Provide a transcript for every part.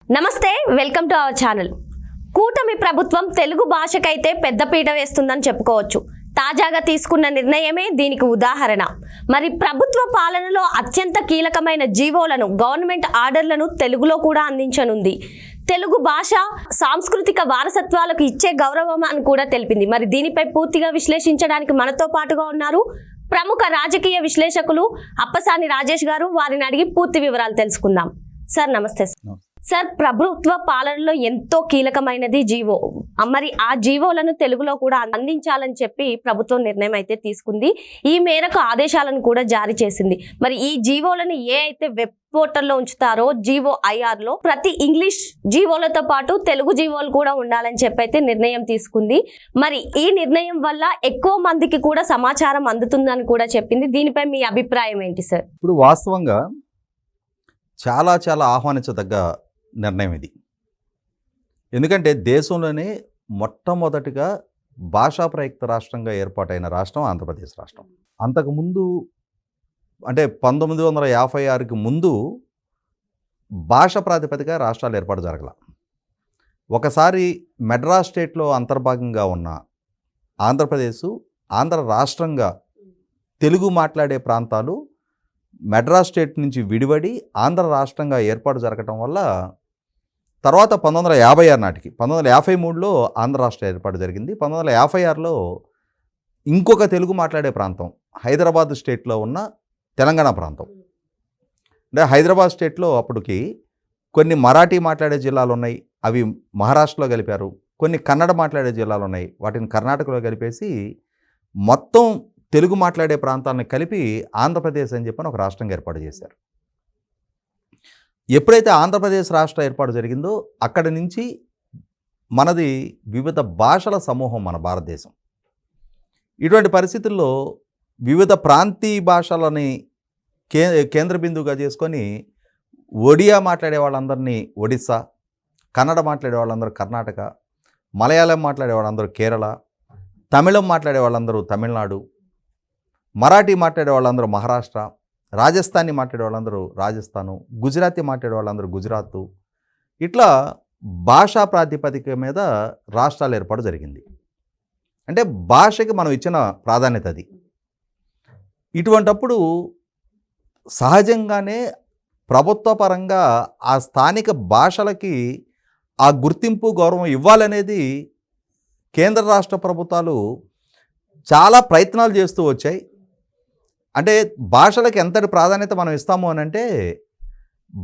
నమస్తే, welcome to our channel. కూటమి ప్రభుత్వం తెలుగు భాషకైతే పెద్దపీట వేస్తుందని చెప్పుకోవచ్చు. తాజాగా తీసుకున్న నిర్ణయమే దీనికి ఉదాహరణ. మరి ప్రభుత్వ పాలనలో అత్యంత కీలకమైన జీవోలను, గవర్నమెంట్ ఆర్డర్లను తెలుగులో కూడా అందించనుంది. తెలుగు భాష సాంస్కృతిక వారసత్వాలకు ఇచ్చే గౌరవం అని కూడా తెలిపింది. మరి దీనిపై పూర్తిగా విశ్లేషించడానికి మనతో పాటుగా ఉన్నారు ప్రముఖ రాజకీయ విశ్లేషకులు అప్పసాని రాజేష్ గారు. వారిని అడిగి పూర్తి వివరాలు తెలుసుకుందాం. సార్ నమస్తే. సార్, ప్రభుత్వ పాలనలో ఎంతో కీలకమైనది జీవో. మరి ఆ జీవోలను తెలుగులో కూడా అందించాలని చెప్పి ప్రభుత్వం నిర్ణయం అయితే తీసుకుంది. ఈ మేరకు ఆదేశాలను కూడా జారీ చేసింది. మరి ఈ జీవోలను అయితే వెబ్ పోర్టల్లో ఉంచుతారో జీవో ఐఆర్లో ప్రతి ఇంగ్లీష్ జీవోలతో పాటు తెలుగు జీవోలు కూడా ఉండాలని చెప్పి అయితే నిర్ణయం తీసుకుంది. మరి ఈ నిర్ణయం వల్ల ఎక్కువ మందికి కూడా సమాచారం అందుతుందని కూడా చెప్పింది. దీనిపై మీ అభిప్రాయం ఏంటి సార్? ఇప్పుడు వాస్తవంగా చాలా ఆహ్వానించదగ్గ నిర్ణయం ఇది. ఎందుకంటే దేశంలోనే మొట్టమొదటిగా భాషా ప్రయుక్త రాష్ట్రంగా ఏర్పాటైన రాష్ట్రం ఆంధ్రప్రదేశ్ రాష్ట్రం. అంతకుముందు అంటే 1956కి ముందు భాష ప్రాతిపదిక రాష్ట్రాలు ఏర్పాటు జరగల. ఒకసారి మెడ్రాస్ స్టేట్లో అంతర్భాగంగా ఉన్న ఆంధ్రప్రదేశ్, ఆంధ్ర రాష్ట్రంగా తెలుగు మాట్లాడే ప్రాంతాలు మెడ్రాస్ స్టేట్ నుంచి విడివడి ఆంధ్ర రాష్ట్రంగా ఏర్పాటు జరగటం వల్ల తర్వాత 1956 నాటికి 1953లో ఆంధ్ర రాష్ట్ర ఏర్పాటు జరిగింది. 1956లో ఇంకొక తెలుగు మాట్లాడే ప్రాంతం హైదరాబాద్ స్టేట్లో ఉన్న తెలంగాణ ప్రాంతం. అంటే హైదరాబాద్ స్టేట్లో అప్పటికి కొన్ని మరాఠీ మాట్లాడే జిల్లాలు ఉన్నాయి, అవి మహారాష్ట్రలో కలిపారు. కొన్ని కన్నడ మాట్లాడే జిల్లాలు ఉన్నాయి, వాటిని కర్ణాటకలో కలిపేసి మొత్తం తెలుగు మాట్లాడే ప్రాంతాలను కలిపి ఆంధ్రప్రదేశ్ అని చెప్పని ఒక రాష్ట్రంగా ఏర్పాటు చేశారు. ఎప్పుడైతే ఆంధ్రప్రదేశ్ రాష్ట్ర ఏర్పాటు జరిగిందో అక్కడి నుంచి మనది వివిధ భాషల సమూహం మన భారతదేశం. ఇటువంటి పరిస్థితుల్లో వివిధ ప్రాంతీయ భాషలని కేంద్ర బిందువుగా చేసుకొని ఒడియా మాట్లాడే వాళ్ళందరినీ ఒడిస్సా, కన్నడ మాట్లాడే వాళ్ళందరూ కర్ణాటక, మలయాళం మాట్లాడే వాళ్ళందరూ కేరళ, తమిళం మాట్లాడే వాళ్ళందరూ తమిళనాడు, మరాఠీ మాట్లాడే వాళ్ళందరూ మహారాష్ట్ర, రాజస్థానీ మాట్లాడే వాళ్ళందరూ రాజస్థాను, గుజరాతీ మాట్లాడే వాళ్ళందరూ గుజరాత్, ఇట్లా భాషా ప్రాతిపదిక మీద రాష్ట్రాలు ఏర్పాటు జరిగింది. అంటే భాషకి మనం ఇచ్చిన ప్రాధాన్యత అది. ఇటువంటప్పుడు సహజంగానే ప్రభుత్వ పరంగా ఆ స్థానిక భాషలకి ఆ గుర్తింపు, గౌరవం ఇవ్వాలనేది కేంద్ర రాష్ట్ర ప్రభుత్వాలు చాలా ప్రయత్నాలు చేస్తూ వచ్చాయి. అంటే భాషలకు ఎంతటి ప్రాధాన్యత మనం ఇస్తాము అని అంటే,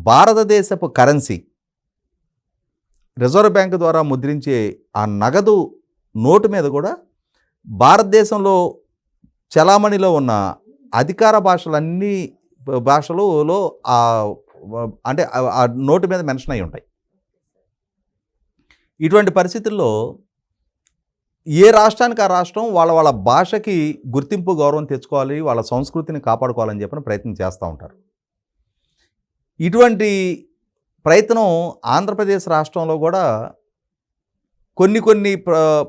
భారతదేశపు కరెన్సీ రిజర్వ్ బ్యాంక్ ద్వారా ముద్రించే ఆ నగదు నోటు మీద కూడా భారతదేశంలో చలామణిలో ఉన్న అధికార భాషలన్నీ భాషలలో అంటే ఆ నోటు మీద మెన్షన్ అయి ఉంటాయి. ఇటువంటి పరిస్థితుల్లో ఏ రాష్ట్రానికి ఆ రాష్ట్రం వాళ్ళ భాషకి గుర్తింపు, గౌరవం తెచ్చుకోవాలి, వాళ్ళ సంస్కృతిని కాపాడుకోవాలని చెప్పిన ప్రయత్నం చేస్తూ ఉంటారు. ఇటువంటి ప్రయత్నం ఆంధ్రప్రదేశ్ రాష్ట్రంలో కూడా కొన్ని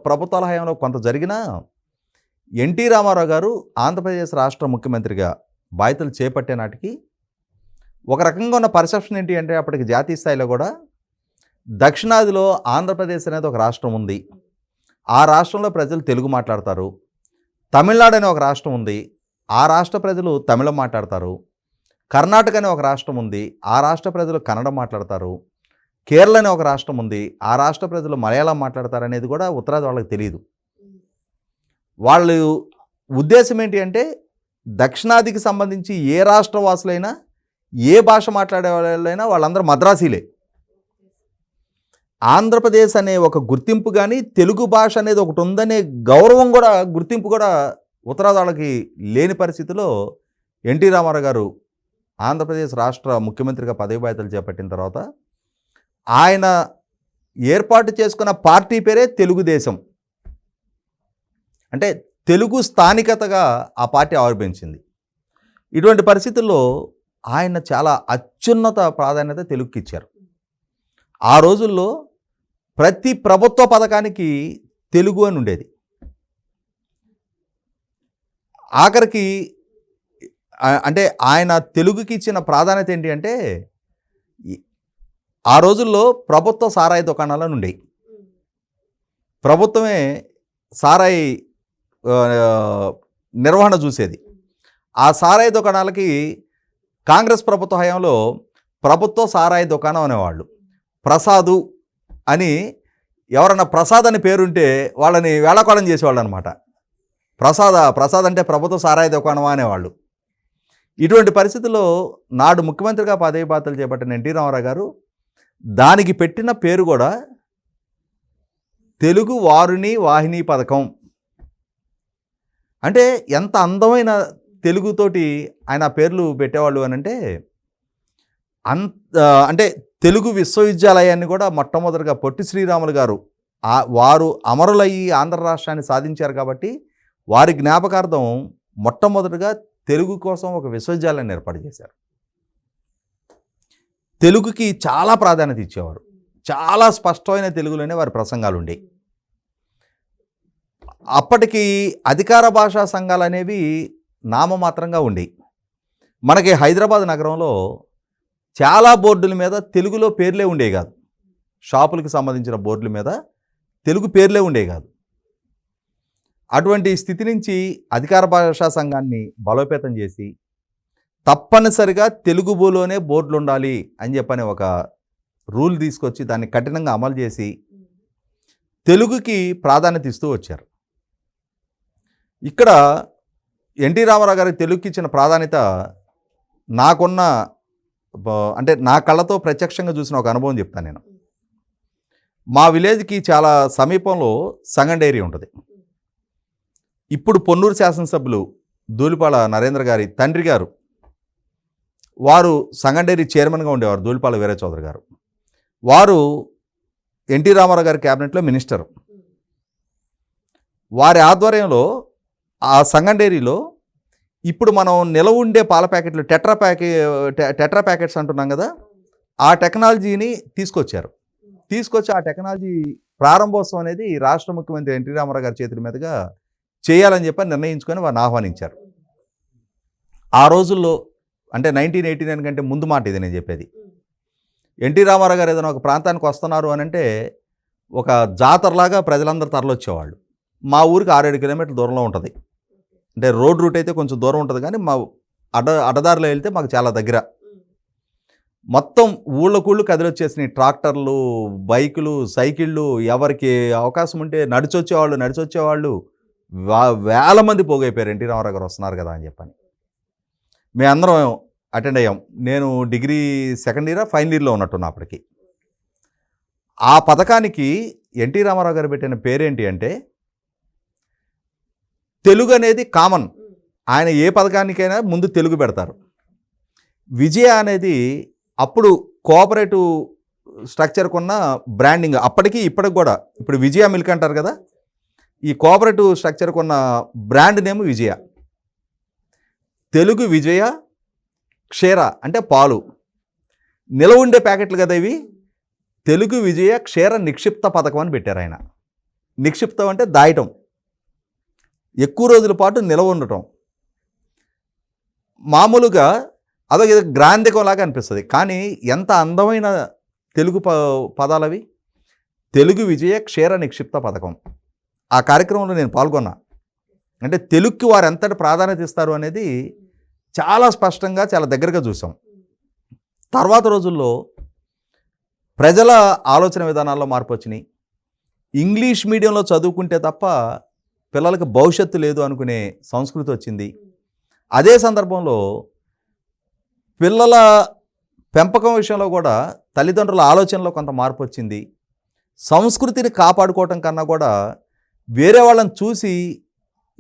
ప్రభుత్వాల హయాంలో కొంత జరిగినా ఎన్టీ రామారావు గారు ఆంధ్రప్రదేశ్ రాష్ట్ర ముఖ్యమంత్రిగా బాధ్యతలు చేపట్టే నాటికి ఒక రకంగా ఉన్న పర్సెప్షన్ ఏంటి అంటే, అప్పటికి జాతీయ స్థాయిలో కూడా దక్షిణాదిలో ఆంధ్రప్రదేశ్ అనేది ఒక రాష్ట్రం ఉంది, ఆ రాష్ట్రంలో ప్రజలు తెలుగు మాట్లాడతారు. తమిళనాడు అనే ఒక రాష్ట్రం ఉంది, ఆ రాష్ట్ర ప్రజలు తమిళం మాట్లాడతారు. కర్ణాటక అనే ఒక రాష్ట్రం ఉంది, ఆ రాష్ట్ర ప్రజలు కన్నడ మాట్లాడతారు. కేరళ అనే ఒక రాష్ట్రం ఉంది, ఆ రాష్ట్ర ప్రజలు మలయాళం మాట్లాడతారు అనేది కూడా ఉత్తరాది వాళ్ళకి తెలియదు. వాళ్ళ ఉద్దేశం ఏంటి అంటే, దక్షిణాదికి సంబంధించి ఏ రాష్ట్ర వాసులైనా, ఏ భాష మాట్లాడే వాళ్ళైనా వాళ్ళందరూ మద్రాసీలే. ఆంధ్రప్రదేశ్ అనే ఒక గుర్తింపు కానీ, తెలుగు భాష అనేది ఒకటి ఉందనే గౌరవం కూడా, గుర్తింపు కూడా ఉత్తరాది వాళ్ళకి లేని పరిస్థితిలో ఎన్టీ రామారావు గారు ఆంధ్రప్రదేశ్ రాష్ట్ర ముఖ్యమంత్రిగా పదవి బాధ్యతలు చేపట్టిన తర్వాత ఆయన ఏర్పాటు చేసుకున్న పార్టీ పేరే తెలుగుదేశం. అంటే తెలుగు స్థానికతగా ఆ పార్టీ ఆవిర్భవించింది. ఇటువంటి పరిస్థితుల్లో ఆయన చాలా అత్యున్నత ప్రాధాన్యత తెలుగుకి ఇచ్చారు. ఆ రోజుల్లో ప్రతి ప్రభుత్వ పథకానికి తెలుగు అని ఉండేది. ఆఖరికి అంటే ఆయన తెలుగుకి ఇచ్చిన ప్రాధాన్యత ఏంటి అంటే, ఆ రోజుల్లో ప్రభుత్వ సారాయి దుకాణాలను ఉండేవి. ప్రభుత్వమే సారాయి ఆ, నిర్వహణ చూసేది. ఆ సారాయి దుకాణాలకి కాంగ్రెస్ ప్రభుత్వ హయాంలో ప్రభుత్వ సారాయి దుకాణం అనేవాళ్ళు. ప్రసాదు అని ఎవరన్నా ప్రసాద్ అని పేరుంటే వాళ్ళని వేళాకోళం చేసేవాళ్ళు అనమాట. ప్రసాద్ అంటే ప్రభుత్వ సారాయి దుకాణమా అనేవాళ్ళు. ఇటువంటి పరిస్థితుల్లో నాడు ముఖ్యమంత్రిగా పదవి బాధ్యతలు చేపట్టిన ఎన్టీ రామారావు గారు దానికి పెట్టిన పేరు కూడా తెలుగు వారుని వాహిని పథకం. అంటే ఎంత అందమైన తెలుగుతోటి ఆయన పేర్లు పెట్టేవాళ్ళు అని అంటే అంటే తెలుగు విశ్వవిద్యాలయాన్ని కూడా మొట్టమొదటిగా పొట్టి శ్రీరాములు గారు వారు అమరులయ్యి ఆంధ్ర రాష్ట్రాన్ని సాధించారు కాబట్టి వారి జ్ఞాపకార్థం మొట్టమొదటిగా తెలుగు కోసం ఒక విశ్వవిద్యాలయాన్ని ఏర్పాటు చేశారు. తెలుగుకి చాలా ప్రాధాన్యత ఇచ్చేవారు. చాలా స్పష్టమైన తెలుగులోనే వారి ప్రసంగాలు ఉండేవి. అప్పటికి అధికార భాషా సంఘాలు అనేవి నామమాత్రంగా ఉండేవి. మనకి హైదరాబాద్ నగరంలో చాలా బోర్డుల మీద తెలుగులో పేర్లే ఉండేవి కాదు. షాపులకు సంబంధించిన బోర్డుల మీద తెలుగు పేర్లే ఉండేవి కాదు. అటువంటి స్థితి నుంచి అధికార భాషా సంఘాన్ని బలోపేతం చేసి తప్పనిసరిగా తెలుగు భూలోనే బోర్డులు ఉండాలి అని చెప్పని ఒక రూల్ తీసుకొచ్చి దాన్ని కఠినంగా అమలు చేసి తెలుగుకి ప్రాధాన్యత ఇస్తూ వచ్చారు. ఇక్కడ ఎన్టీ రామారావు గారికి తెలుగుకి ఇచ్చిన ప్రాధాన్యత నాకున్న అంటే నా కళ్ళతో ప్రత్యక్షంగా చూసిన ఒక అనుభవం చెప్తాను నేను. మా విలేజ్కి చాలా సమీపంలో సంగండేరి ఉంటుంది. ఇప్పుడు పొన్నూరు శాసనసభ్యులు ధూళిపాల నరేంద్ర గారి తండ్రి గారు వారు సంగండేరి చైర్మన్గా ఉండేవారు. ధూళిపాల వీర చౌదరి గారు వారు ఎన్టీ రామారావు గారి క్యాబినెట్లో మినిస్టర్. వారి ఆధ్వర్యంలో ఆ సంగండేరిలో ఇప్పుడు మనం నిలవ ఉండే పాల ప్యాకెట్లు టెట్రా ప్యాకెట్స్ అంటున్నాం కదా, ఆ టెక్నాలజీని తీసుకొచ్చి ఆ టెక్నాలజీ ప్రారంభోత్సవం అనేది రాష్ట్ర ముఖ్యమంత్రి ఎన్టీ రామారావు గారి చేతుల మీదుగా చేయాలని చెప్పి నిర్ణయించుకొని వారిని ఆహ్వానించారు. ఆ రోజుల్లో అంటే 1989 కంటే ముందు మాట ఇది నేను చెప్పేది. ఎన్టీ రామారావు గారు ఏదైనా ఒక ప్రాంతానికి వస్తున్నారు అని అంటే ఒక జాతరలాగా ప్రజలందరూ తరలొచ్చేవాళ్ళు. మా ఊరికి 6-7 కిలోమీటర్ల దూరంలో ఉంటుంది. అంటే రోడ్ రూట్ అయితే కొంచెం దూరం ఉంటుంది, కానీ మా అడ్డదారిలో వెళ్తే మాకు చాలా దగ్గర. మొత్తం ఊళ్ళకూళ్ళు కదిలొచ్చేసినాయి. ట్రాక్టర్లు, బైకులు, సైకిళ్ళు, ఎవరికి అవకాశం ఉంటే నడిచొచ్చేవాళ్ళు వేల మంది పోగైపోయారు. ఎన్టీ రామారావు గారు వస్తున్నారు కదా అని చెప్పని మేమందరం అటెండ్ అయ్యాం. నేను డిగ్రీ సెకండ్ ఇయర్ ఫైనల్ ఇయర్లో ఉన్నట్టున్నా అప్పటికి. ఆ పథకానికి ఎన్టీ రామారావు గారు పెట్టిన పేరేంటి అంటే తెలుగు అనేది కామన్. ఆయన ఏ పథకానికైనా ముందు తెలుగు పెడతారు. విజయ అనేది అప్పుడు కోఆపరేటివ్ స్ట్రక్చర్కు ఉన్న బ్రాండింగ్. అప్పటికి ఇప్పటికి కూడా ఇప్పుడు విజయ మిల్క్ అంటారు కదా, ఈ కోఆపరేటివ్ స్ట్రక్చర్కు ఉన్న బ్రాండ్ నేమ్ విజయ. తెలుగు విజయ, క్షీర అంటే పాలు, నిలవ ఉండే ప్యాకెట్లు కదా ఇవి. తెలుగు విజయ క్షీర నిక్షిప్త పథకం అని పెట్టారు ఆయన. నిక్షిప్తం అంటే దాయటం, ఎక్కువ రోజుల పాటు నిలవ ఉండటం. మామూలుగా అదొక గ్రాంధికం లాగా అనిపిస్తుంది, కానీ ఎంత అందమైన తెలుగు పదాలు అవి. తెలుగు విజయ క్షీర నిక్షిప్త పథకం. ఆ కార్యక్రమంలో నేను పాల్గొన్నా. అంటే తెలుగుకి వారు ఎంతటి ప్రాధాన్యత ఇస్తారు అనేది చాలా స్పష్టంగా చాలా దగ్గరగా చూసాం. తర్వాత రోజుల్లో ప్రజల ఆలోచన విధానాల్లో మార్పు వచ్చినాయి. ఇంగ్లీష్ మీడియంలో చదువుకుంటే తప్ప పిల్లలకు భవిష్యత్తు లేదు అనుకునే సంస్కృతి వచ్చింది. అదే సందర్భంలో పిల్లల పెంపకం విషయంలో కూడా తల్లిదండ్రుల ఆలోచనలో కొంత మార్పు వచ్చింది. సంస్కృతిని కాపాడుకోవటం కన్నా కూడా వేరే వాళ్ళని చూసి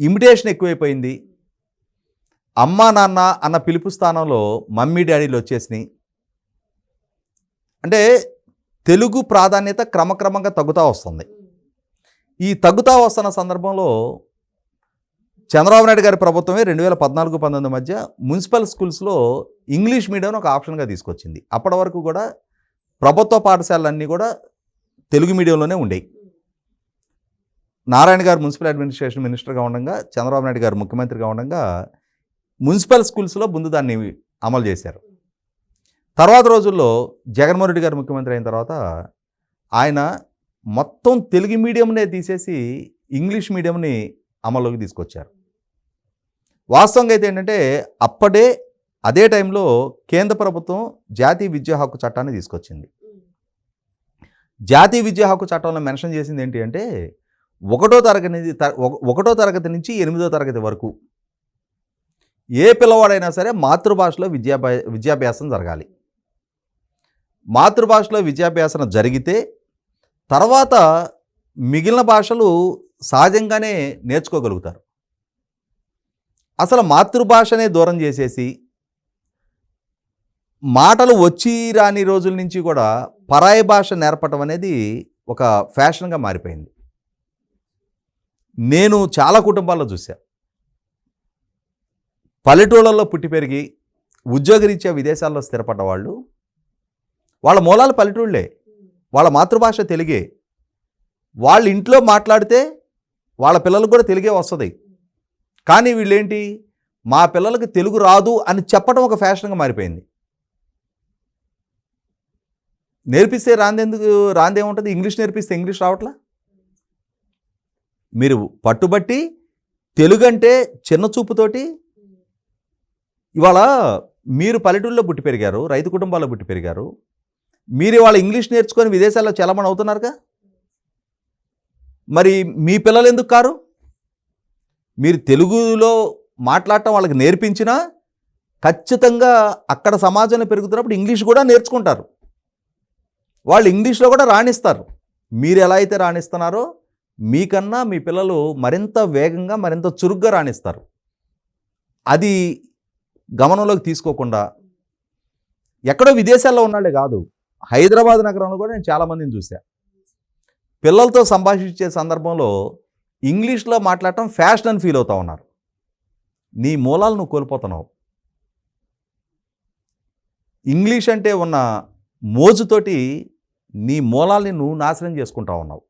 ఇమిటేషన్ ఎక్కువైపోయింది. అమ్మా నాన్న అన్న పిలుపు స్థానంలో మమ్మీ డాడీలు వచ్చేసినాయి. అంటే తెలుగు ప్రాధాన్యత క్రమక్రమంగా తగ్గుతూ వస్తుంది. ఈ తగ్గుతూ వస్తున్న సందర్భంలో చంద్రబాబు నాయుడు గారి ప్రభుత్వమే 2014-19 మధ్య మున్సిపల్ స్కూల్స్లో ఇంగ్లీష్ మీడియం ఒక ఆప్షన్గా తీసుకొచ్చింది. అప్పటి వరకు కూడా ప్రభుత్వ పాఠశాలలన్నీ కూడా తెలుగు మీడియంలోనే ఉండేవి. నారాయణ గారు మున్సిపల్ అడ్మినిస్ట్రేషన్ మినిస్టర్గా ఉండగా, చంద్రబాబు నాయుడు గారు ముఖ్యమంత్రిగా ఉండగా మున్సిపల్ స్కూల్స్లో ముందు దాన్ని అమలు చేశారు. తర్వాత రోజుల్లో జగన్మోహన్ రెడ్డి గారు ముఖ్యమంత్రి అయిన తర్వాత ఆయన మొత్తం తెలుగు మీడియంనే తీసేసి ఇంగ్లీష్ మీడియంని అమల్లోకి తీసుకొచ్చారు. వాస్తవంగా అయితే ఏంటంటే అదే టైంలో కేంద్ర ప్రభుత్వం జాతీయ విద్యా హక్కు చట్టాన్ని తీసుకొచ్చింది. జాతీయ విద్యా హక్కు చట్టంలో మెన్షన్ చేసింది ఏంటి అంటే 1వ తరగతి నుంచి 8వ తరగతి వరకు ఏ పిల్లవాడైనా సరే మాతృభాషలో విద్యాభ్యాసం జరగాలి. మాతృభాషలో విద్యాభ్యాసం జరిగితే తర్వాత మిగిలిన భాషలు సహజంగానే నేర్చుకోగలుగుతారు. అసలు మాతృభాషనే దూరం చేసేసి మాటలు వచ్చి రాని రోజుల నుంచి కూడా పరాయి భాష నేర్పటం అనేది ఒక ఫ్యాషన్గా మారిపోయింది. నేను చాలా కుటుంబాల్లో చూసా. పల్లెటూళ్ళల్లో పుట్టి పెరిగి ఉద్యోగరీత్యా విదేశాల్లో స్థిరపడ్డ వాళ్ళు, వాళ్ళ మూలాలు పల్లెటూళ్ళే, వాళ్ళ మాతృభాష తెలుగే. వాళ్ళు ఇంట్లో మాట్లాడితే వాళ్ళ పిల్లలకు కూడా తెలుగే వస్తుంది. కానీ వీళ్ళేంటి, మా పిల్లలకు తెలుగు రాదు అని చెప్పడం ఒక ఫ్యాషన్గా మారిపోయింది. నేర్పిస్తే రాందేముంటుంది, ఇంగ్లీష్ నేర్పిస్తే ఇంగ్లీష్ రావట్లా. మీరు పట్టుబట్టి తెలుగు అంటే చిన్న చూపుతోటి ఇవాళ మీరు పల్లెటూళ్ళలో పుట్టి పెరిగారు, రైతు కుటుంబాల్లో పుట్టి పెరిగారు, మీరు ఇవాళ ఇంగ్లీష్ నేర్చుకొని విదేశాల్లో చలమణి అవుతున్నారుగా. మరి మీ పిల్లలు ఎందుకు కారు? మీరు తెలుగులో మాట్లాడటం వాళ్ళకి నేర్పించినా ఖచ్చితంగా అక్కడ సమాజంలో పెరుగుతున్నప్పుడు ఇంగ్లీష్ కూడా నేర్చుకుంటారు. వాళ్ళు ఇంగ్లీష్లో కూడా రాణిస్తారు. మీరు ఎలా అయితే రాణిస్తున్నారో మీకన్నా మీ పిల్లలు మరింత వేగంగా మరింత చురుగ్గా రాణిస్తారు. అది గమనంలోకి తీసుకోకుండా ఎక్కడో విదేశాల్లో ఉన్నాళ్ళే కాదు, హైదరాబాద్ నగరంలో కూడా నేను చాలామందిని చూసా. పిల్లలతో సంభాషించే సందర్భంలో ఇంగ్లీష్లో మాట్లాడటం ఫ్యాషన్ అని ఫీల్ అవుతూ ఉన్నారు. నీ మూలాలు నువ్వు కోల్పోతున్నావు. ఇంగ్లీష్ అంటే ఉన్న మోజుతోటి నీ మూలాల్ని నువ్వు నాశనం చేసుకుంటా ఉన్నావు.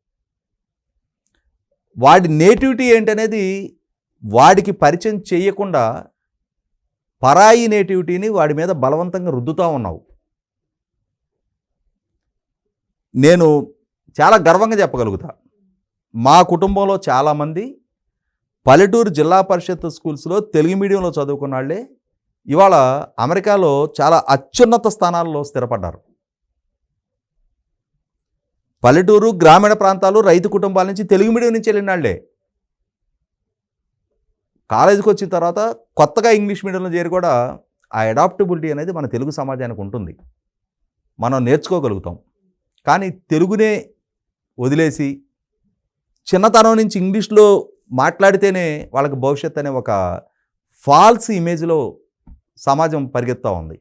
వాడి నేటివిటీ ఏంటనేది వాడికి పరిచయం చేయకుండా పరాయి నేటివిటీని వాడి మీద బలవంతంగా రుద్దుతూ ఉన్నావు. నేను చాలా గర్వంగా చెప్పగలుగుతా, మా కుటుంబంలో చాలామంది పల్లెటూరు జిల్లా పరిషత్ స్కూల్స్లో తెలుగు మీడియంలో చదువుకున్న వాళ్ళే ఇవాళ అమెరికాలో చాలా అత్యున్నత స్థానాల్లో స్థిరపడ్డారు. పల్లెటూరు గ్రామీణ ప్రాంతాలు రైతు కుటుంబాల నుంచి తెలుగు మీడియం నుంచి వెళ్ళిన వాళ్ళే కాలేజీకి వచ్చిన తర్వాత కొత్తగా ఇంగ్లీష్ మీడియంలో చేరి కూడా ఆ అడాప్టబిలిటీ అనేది మన తెలుగు సమాజానికి ఉంటుంది, మనం నేర్చుకోగలుగుతాం. కానీ తెలుగునే వదిలేసి చిన్నతనం నుంచి ఇంగ్లీష్లో మాట్లాడితేనే వాళ్ళకి భవిష్యత్తు అనే ఒక ఫాల్స్ ఇమేజ్లో సమాజం పరిగెత్తా ఉంది.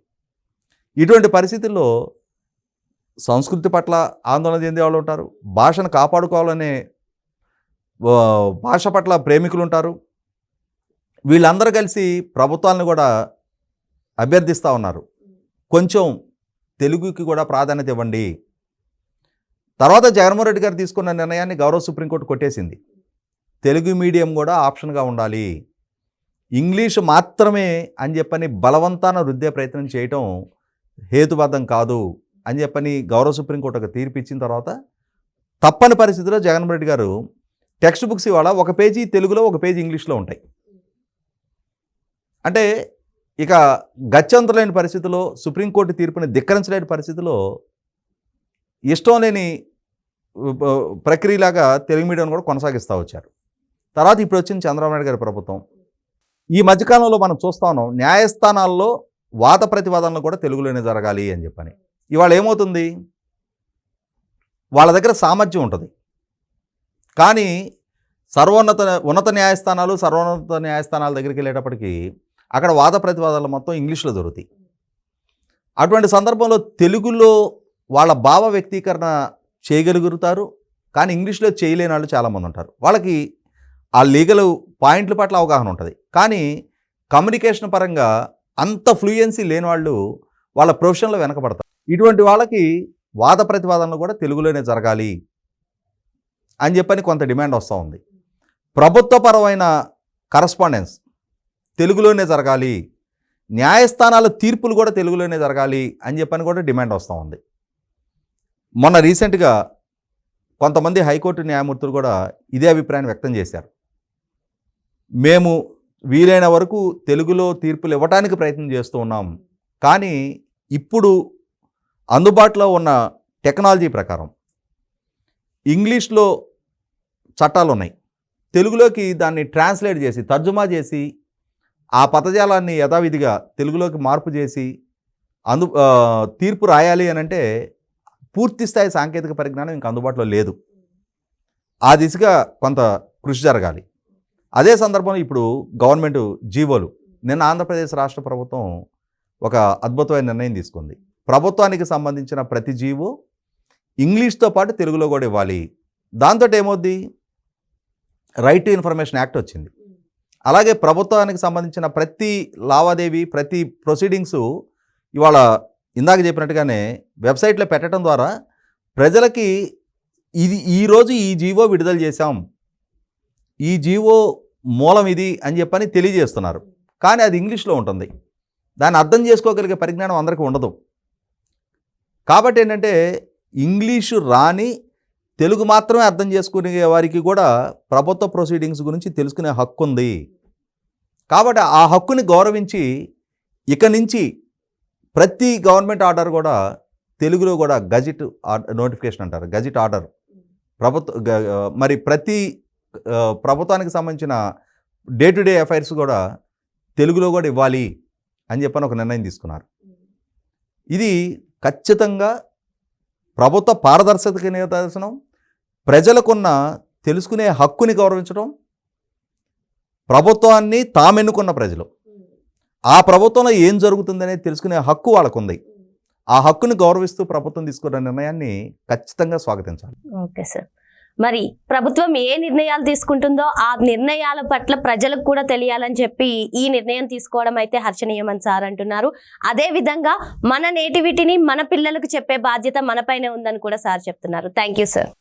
ఇటువంటి పరిస్థితుల్లో సంస్కృతి పట్ల ఆందోళన చెందే వాళ్ళు ఉంటారు, భాషను కాపాడుకోవాలనే భాష పట్ల ప్రేమికులు ఉంటారు. వీళ్ళందరూ కలిసి ప్రభుత్వాలను కూడా అభ్యర్థిస్తూ ఉన్నారు, కొంచెం తెలుగుకి కూడా ప్రాధాన్యత ఇవ్వండి. తర్వాత జగన్మోహన్ రెడ్డి గారు తీసుకున్న నిర్ణయాన్ని గౌరవ సుప్రీంకోర్టు కొట్టేసింది. తెలుగు మీడియం కూడా ఆప్షన్గా ఉండాలి, ఇంగ్లీషు మాత్రమే అని చెప్పని బలవంతాన రుద్దే ప్రయత్నం చేయటం హేతుబద్ధం కాదు అని చెప్పని గౌరవ సుప్రీంకోర్టు ఒక తీర్పు ఇచ్చిన తర్వాత తప్పని పరిస్థితిలో జగన్మోహన్ రెడ్డి గారు టెక్స్ట్ బుక్స్ ఇవాళ ఒక పేజీ తెలుగులో ఒక పేజీ ఇంగ్లీష్లో ఉంటాయి. అంటే ఇక గత్యంతరలేని పరిస్థితిలో సుప్రీంకోర్టు తీర్పుని ధిక్కరించలేని పరిస్థితిలో ఇష్టం లేని ప్రక్రియలాగా తెలుగు మీడియం కూడా కొనసాగిస్తూ వచ్చారు. తర్వాత ఇప్పుడు వచ్చిన చంద్రబాబు నాయుడు గారి ప్రభుత్వం ఈ మధ్యకాలంలో మనం చూస్తూ ఉన్నాం, న్యాయస్థానాల్లో వాద ప్రతివాదనలు కూడా తెలుగులోనే జరగాలి అని చెప్పని. ఇవాళ ఏమవుతుంది, వాళ్ళ దగ్గర సామర్థ్యం ఉంటుంది కానీ ఉన్నత న్యాయస్థానాల దగ్గరికి వెళ్ళేటప్పటికీ అక్కడ వాద ప్రతివాదాలు మొత్తం ఇంగ్లీష్లో దొరుకుతాయి. అటువంటి సందర్భంలో తెలుగులో వాళ్ళ భావ వ్యక్తీకరణ చేయగలుగుతారు కానీ ఇంగ్లీష్లో చేయలేని వాళ్ళు చాలామంది ఉంటారు. వాళ్ళకి ఆ లీగల్ పాయింట్ల పట్ల అవగాహన ఉంటుంది కానీ కమ్యూనికేషన్ పరంగా అంత ఫ్లూయెన్సీ లేని వాళ్ళు వాళ్ళ ప్రొఫెషన్లో వెనకబడతారు. ఇటువంటి వాళ్ళకి వాద ప్రతివాదనలు కూడా తెలుగులోనే జరగాలి అని చెప్పని కొంత డిమాండ్ వస్తూ ఉంది. ప్రభుత్వపరమైన కరస్పాండెన్స్ తెలుగులోనే జరగాలి, న్యాయస్థానాల తీర్పులు కూడా తెలుగులోనే జరగాలి అని చెప్పని కూడా డిమాండ్ వస్తూ ఉంది. మొన్న రీసెంట్గా కొంతమంది హైకోర్టు న్యాయమూర్తులు కూడా ఇదే అభిప్రాయాన్ని వ్యక్తం చేశారు. మేము వీలైన వరకు తెలుగులో తీర్పులు ఇవ్వడానికి ప్రయత్నం చేస్తూ ఉన్నాం, కానీ ఇప్పుడు అందుబాటులో ఉన్న టెక్నాలజీ ప్రకారం ఇంగ్లీష్లో చట్టాలు ఉన్నాయి, తెలుగులోకి దాన్ని ట్రాన్స్లేట్ చేసి తర్జుమా చేసి ఆ పదజాలాన్ని యథావిధిగా తెలుగులోకి మార్పు చేసి తీర్పు రాయాలి అని అంటే పూర్తి స్థాయి సాంకేతిక పరిజ్ఞానం ఇంకా అందుబాటులో లేదు. ఆ దిశగా కొంత కృషి జరగాలి. అదే సందర్భంలో ఇప్పుడు గవర్నమెంట్ జీవోలు, నిన్న ఆంధ్రప్రదేశ్ రాష్ట్ర ప్రభుత్వం ఒక అద్భుతమైన నిర్ణయం తీసుకుంది. ప్రభుత్వానికి సంబంధించిన ప్రతి జీవో ఇంగ్లీష్తో పాటు తెలుగులో కూడా ఇవ్వాలి. దాంతో ఏమవుద్ది, రైట్ టు ఇన్ఫర్మేషన్ యాక్ట్ వచ్చింది. అలాగే ప్రభుత్వానికి సంబంధించిన ప్రతి లావాదేవీ, ప్రతి ప్రొసీడింగ్స్ ఇవాళ ఇందాక చెప్పినట్టుగానే వెబ్సైట్లో పెట్టడం ద్వారా ప్రజలకి ఈరోజు ఈ జీవో విడుదల చేశాం, ఈ జీవో మూలం ఇది అని చెప్పని తెలియజేస్తున్నారు. కానీ అది ఇంగ్లీష్లో ఉంటుంది, దాన్ని అర్థం చేసుకోగలిగే పరిజ్ఞానం అందరికీ ఉండదు. కాబట్టి ఏంటంటే ఇంగ్లీషు రాని తెలుగు మాత్రమే అర్థం చేసుకునే వారికి కూడా ప్రభుత్వ ప్రొసీడింగ్స్ గురించి తెలుసుకునే హక్కు ఉంది. కాబట్టి ఆ హక్కుని గౌరవించి ఇక నుంచి ప్రతి గవర్నమెంట్ ఆర్డర్ కూడా తెలుగులో కూడా గజెట్ నోటిఫికేషన్ అంటారు, గజెట్ ఆర్డర్ మరి ప్రతి ప్రభుత్వానికి సంబంధించిన డే టు డే అఫైర్స్ కూడా తెలుగులో కూడా ఇవ్వాలి అని చెప్పని ఒక నిర్ణయం తీసుకున్నారు. ఇది ఖచ్చితంగా ప్రభుత్వ పారదర్శకత నిదర్శనం, ప్రజలకున్న తెలుసుకునే హక్కుని గౌరవించడం, ప్రభుత్వాన్ని తామెన్నుకున్న ప్రజలు ఆ ప్రభుత్వంలో ఏం జరుగుతుందనేది తెలుసుకునే హక్కు వాళ్ళకు ఉంది. ఆ హక్కుని గౌరవిస్తూ ప్రభుత్వం తీసుకున్న నిర్ణయాన్ని ఖచ్చితంగా స్వాగతించాలి. ఓకే సార్, మరి ప్రభుత్వం ఏ నిర్ణయాలు తీసుకుంటుందో ఆ నిర్ణయాల పట్ల ప్రజలకు కూడా తెలియాలని చెప్పి ఈ నిర్ణయం తీసుకోవడం అయితే హర్షణీయమని సార్ అంటున్నారు. అదే విధంగా మన నేటివిటీని మన పిల్లలకు చెప్పే బాధ్యత మనపైనే ఉందని కూడా సార్ చెప్తున్నారు. Thank you sir.